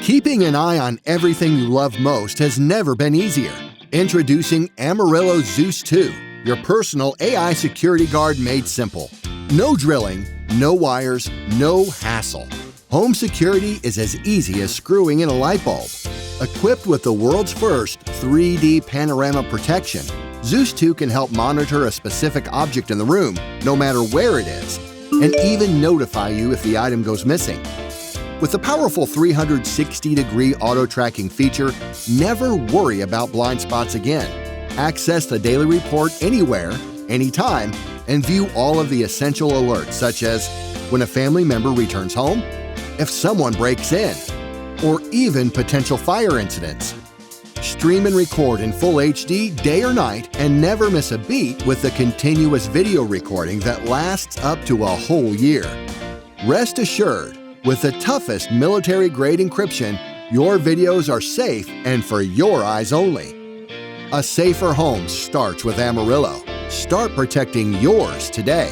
Keeping an eye on everything you love most has never been easier. Introducing Amaryllo Zeus 2, your personal AI security guard made simple. No drilling, no wires, no hassle. Home security is as easy as screwing in a light bulb. Equipped with the world's first 3D Panorama Protection, Zeus 2 can help monitor a specific object in the room, no matter where it is, and even notify you if the item goes missing. With the powerful 360-degree auto-tracking feature, never worry about blind spots again. Access the daily report anywhere, anytime, and view all of the essential alerts such as when a family member returns home, if someone breaks in, or even potential fire incidents. Stream and record in full HD day or night and never miss a beat with the continuous video recording that lasts up to a whole year. Rest assured, with the toughest military-grade encryption, your videos are safe and for your eyes only. A safer home starts with Amaryllo. Start protecting yours today.